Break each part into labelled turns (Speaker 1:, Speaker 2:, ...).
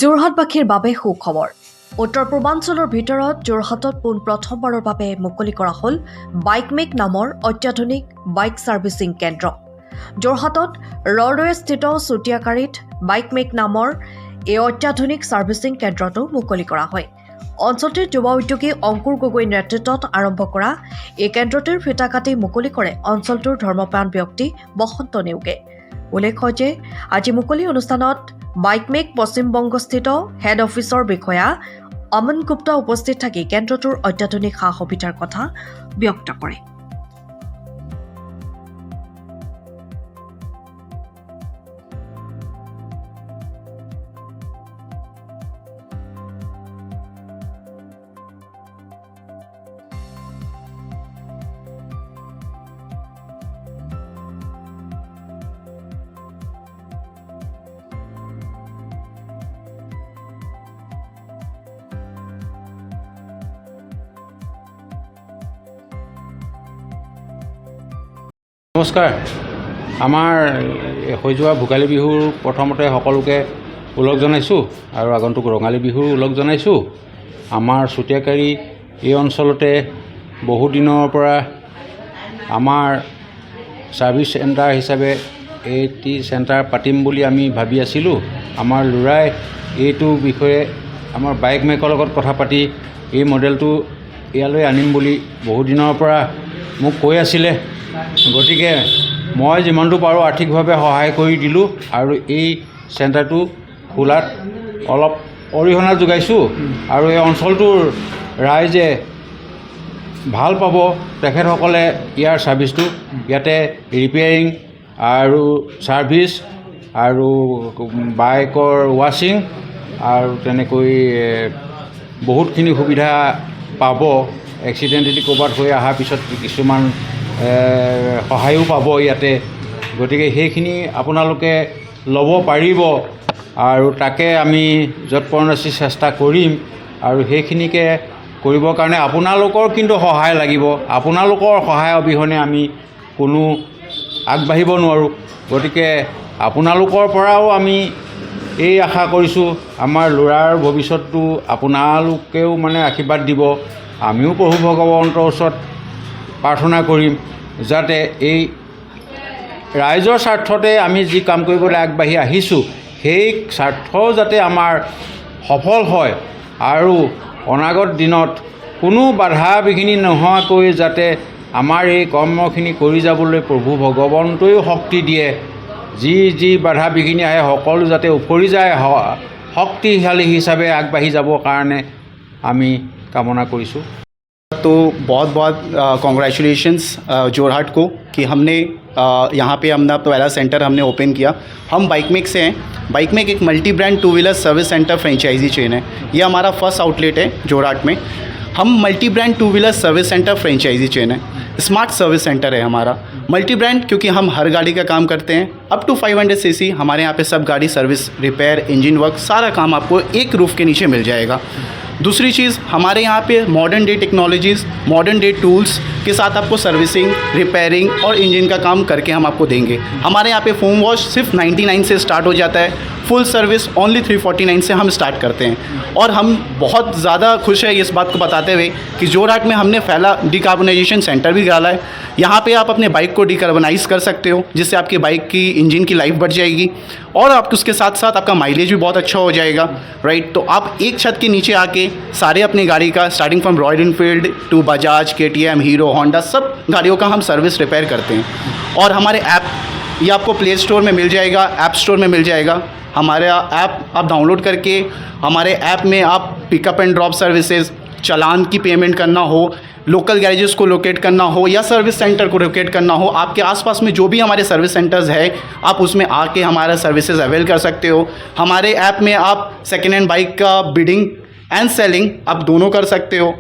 Speaker 1: যোৰহাটবাসীৰ বাবে সুখবৰ। উত্তৰ পূৰ্বাঞ্চলৰ ভিতৰত যোৰহাটত প্ৰথমবাৰৰ বাবে মুকলি কৰা হ'ল বাইকমেক নামৰ অত্যাধুনিক বাইক ছাৰ্ভিচিং কেন্দ্ৰ। যোৰহাটত ৰডৱেস্থিত চুতীয়াকাৰীত বাইকমেক নামৰ এই অত্যাধুনিক ছাৰ্ভিচিং কেন্দ্ৰটো মুকলি কৰা হয়। অঞ্চলটিৰ যুৱ উদ্যোগী অংকুৰ গগৈৰ নেতৃত্বত আৰম্ভ কৰা এই কেন্দ্ৰটোৰ ফিতা কাটি মুকলি কৰে অঞ্চলটোৰ ধৰ্মপ্ৰাণ ব্যক্তি বসন্ত নেওগে। উল্লেখ্য যে আজি মুকলি অনুষ্ঠানত বাইকমেক পশ্চিমবংগস্থিত হেড অফিচৰ বিষয়া অমন গুপ্তা উপস্থিত থাকি কেন্দ্ৰটোৰ অত্যাধুনিক সা সুবিধাৰ কথা ব্যক্ত কৰে।
Speaker 2: নমস্কাৰ। আমাৰ হৈ যোৱা ভোগালী বিহুৰ প্ৰথমতে সকলোকে ওলগ জনাইছোঁ আৰু আগন্তুক ৰঙালী বিহুৰ ওলগ জনাইছোঁ। আমাৰ চুতীয়াকাৰী এই অঞ্চলতে বহুদিনৰ পৰা আমাৰ ছাৰ্ভিচ চেণ্টাৰ হিচাপে এটি চেণ্টাৰ পাতিম বুলি আমি ভাবি আছিলোঁ। আমাৰ ল'ৰাই এইটো বিষয়ে আমাৰ বাইকমেকৰ লগত কথা পাতি এই মডেলটো ইয়ালৈ আনিম বুলি বহুদিনৰ পৰা মোক কৈ আছিলে। গতিকে মই যিমানটো পাৰোঁ আৰ্থিকভাৱে সহায় কৰি দিলোঁ আৰু এই চেণ্টাৰটো খোলাত অলপ অৰিহণা যোগাইছোঁ আৰু এই অঞ্চলটোৰ ৰাইজে ভাল পাব। তেখেতসকলে ইয়াৰ ছাৰ্ভিচটো ইয়াতে ৰিপেয়াৰিং আৰু ছাৰ্ভিচ আৰু বাইকৰ ৱাশ্বিং আৰু তেনেকৈ বহুতখিনি সুবিধা পাব। এক্সিডেণ্ট যদি ক'ৰবাত হৈ অহাৰ পিছত কিছুমান সহায়ো পাব ইয়াতে। গতিকে সেইখিনি আপোনালোকে ল'ব পাৰিব আৰু তাকে আমি যৎপৰোনাস্তি চেষ্টা কৰিম আৰু সেইখিনিকে কৰিবৰ কাৰণে আপোনালোকৰ কিন্তু সহায় লাগিব। আপোনালোকৰ সহায় অবিহনে আমি কোনো আগবাঢ়িব নোৱাৰোঁ। গতিকে আপোনালোকৰ পৰাও আমি এই আশা কৰিছোঁ। আমাৰ ল'ৰাৰ ভৱিষ্যতটো আপোনালোকেও আশীৰ্বাদ দিব। আমিও প্ৰভু ভগৱন্তৰ ওচৰত প্ৰাৰ্থনা কৰিম যাতে এই ৰাইজৰ স্বাৰ্থতে আমি যি কাম কৰিবলৈ আগবাঢ়ি আহিছোঁ সেই স্বাৰ্থ যাতে আমাৰ সফল হয় আৰু অনাগত দিনত কোনো বাধা বিঘিনি নোহোৱাকৈ যাতে আমাৰ এই কৰ্মখিনি কৰি যাবলৈ প্ৰভু ভগৱন্তইও শক্তি দিয়ে। যি যি বাধা বিঘিনি আহে সকলো যাতে উফৰি যায়, শক্তিশালী হিচাপে আগবাঢ়ি যাবৰ কাৰণে আমি কামনা কৰিছোঁ।
Speaker 3: तो बहुत बहुत कॉन्ग्रेचुलेशंस जोरहाट को कि हमने यहाँ पे अपना पहला सेंटर हमने ओपन किया। हम बाइकमेक से हैं। बाइकमेक एक multi brand two wheeler service centre franchise chain है। ये हमारा फर्स्ट आउटलेट है जोरहाट में। हम multi brand two wheeler service centre franchise chain है। स्मार्ट सर्विस सेंटर है हमारा। मल्टी ब्रांड क्योंकि हम हर गाड़ी का काम करते हैं। अप टू 500 सीसी हमारे यहाँ पे सब गाड़ी सर्विस, रिपेयर, इंजन वर्क सारा काम आपको एक रूफ के नीचे मिल जाएगा। दूसरी चीज़ हमारे यहाँ पे modern day technologies, modern day tools के साथ आपको सर्विसिंग, रिपेयरिंग और इंजन का काम करके हम आपको देंगे। हमारे यहाँ पे फोम वॉश सिर्फ 99 से स्टार्ट हो जाता है। फुल सर्विस ओनली 349 से हम स्टार्ट करते हैं। और हम बहुत ज़्यादा खुश हैं इस बात को बताते हुए कि जोरहाट में हमने पहला डिकार्बोनाइजेशन सेंटर भी डाला है। यहाँ पे आप अपने बाइक को डिकार्बोनाइज कर सकते हो जिससे आपकी बाइक की इंजन की लाइफ बढ़ जाएगी और आप उसके साथ साथ आपका माइलेज भी बहुत अच्छा हो जाएगा। राइट, तो आप एक छत के नीचे आके सारे अपनी गाड़ी का starting from Royal Enfield to Bajaj, KTM, Hero, Honda सब गाड़ियों का हम सर्विस रिपेयर करते हैं। और हमारे ऐप ये आपको प्ले स्टोर में मिल जाएगा, ऐप स्टोर में मिल जाएगा। हमारे ऐप आप डाउनलोड करके हमारे ऐप में आप पिकअप एंड ड्रॉप सर्विसेज, चालान की पेमेंट करना हो, लोकल गैरेजेस को लोकेट करना हो या सर्विस सेंटर को लोकेट करना हो, आपके आसपास में जो भी हमारे सर्विस सेंटर्स है आप उसमें आके हमारा सर्विसेज अवेल कर सकते हो। हमारे ऐप में आप सेकेंड हैंड बाइक का बिडिंग एंड सेलिंग आप दोनों कर सकते हो।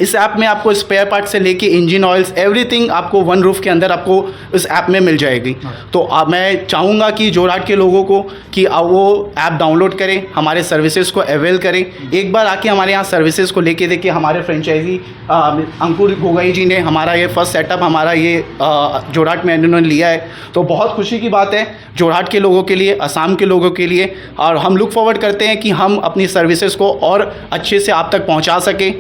Speaker 3: इस ऐप में आपको स्पेयर पार्ट से लेके इंजन ऑयल्स एवरीथिंग आपको वन रूफ के अंदर आपको इस ऐप में मिल जाएगी। तो मैं चाहूँगा कि जोरहाट के लोगों को कि वो ऐप डाउनलोड करें, हमारे सर्विसेज को अवेल करें, एक बार आके हमारे यहाँ सर्विसेज को लेके देखिए। हमारे फ्रेंचाइजी अंकुर गोगाई जी ने हमारा ये फर्स्ट सेटअप हमारा ये जोरहाट में इन्होंने लिया है, तो बहुत खुशी की बात है जोरहाट के लोगों के लिए, असम के लोगों के लिए। और हम लुक फॉरवर्ड करते हैं कि हम अपनी सर्विसेज को और अच्छे से आप तक पहुंचा सकें।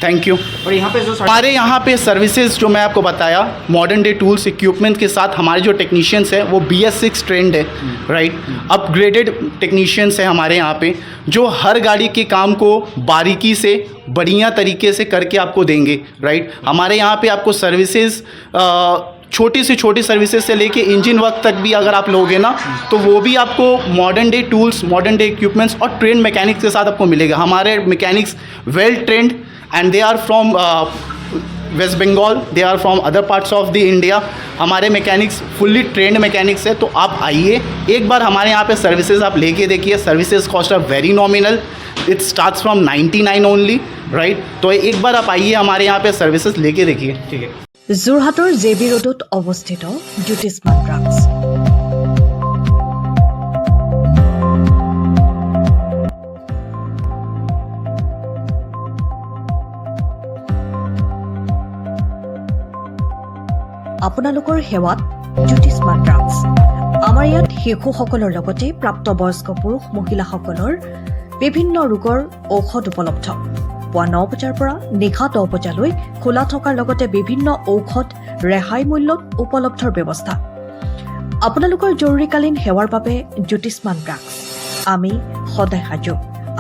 Speaker 3: Thank you.
Speaker 4: और यहाँ पे जो
Speaker 3: हमारे यहाँ पे सर्विसेज जो मैं आपको बताया, मॉडर्न डे टूल्स इक्विपमेंट के साथ हमारे जो टेक्नीशियंस हैं वो BS6 ट्रेंड है, राइट, अपग्रेडेड टेक्नीशियंस हैं हमारे यहाँ पे, जो हर गाड़ी के काम को बारीकी से बढ़िया तरीके से करके आपको देंगे, राइट। हमारे यहाँ पे आपको सर्विसेज छोटी से छोटी सर्विसेज से लेके इंजन वर्क तक भी अगर आप लोगे ना, तो वो भी आपको modern day tools, modern day equipments और ट्रेंड मैकेनिक्स के साथ आपको मिलेगा। हमारे mechanics well trained and they are from West Bengal, they are from other parts of the India. हमारे मैकेनिक्स फुल्ली ट्रेंड मैकेनिक्स है। तो आप आइए एक बार हमारे यहाँ पे सर्विसेज आप लेके देखिए। Services cost are very nominal, it starts from 99 only, right. तो एक बार आप आइए हमारे यहाँ पे सर्विसेज लेके देखिए, ठीक है।
Speaker 1: যোৰহাটৰ JB ৰোডত অৱস্থিত জ্যোতিষ্মান ড্ৰাগছ। আপোনালোকৰ সেৱাত জ্যোতিষ্মান ড্ৰাগছ। আমাৰ ইয়াত শিশুসকলৰ লগতে প্ৰাপ্তবয়স্ক পুৰুষ মহিলাসকলৰ বিভিন্ন ৰোগৰ ঔষধ উপলব্ধ। পুৱা 9 বজাৰ পৰা নিশা 10 বজালৈ খোলা থকাৰ লগতে বিভিন্ন ঔষধ ৰেহাই মূল্যত উপলব্ধৰ ব্যৱস্থা। আপোনালোকৰ জৰুৰীকালীন সেৱাৰ বাবে জ্যোতিষ্মান ড্ৰাগছ। আমি সদায় সাজু।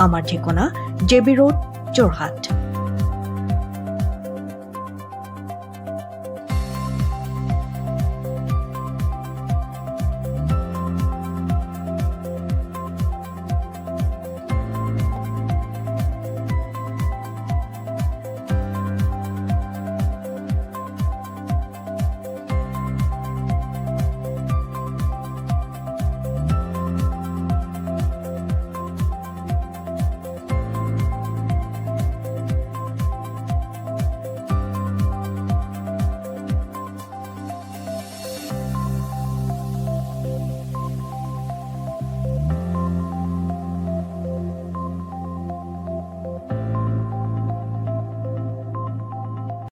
Speaker 1: আমাৰ ঠিকনা JB ৰোড, যোৰহাট।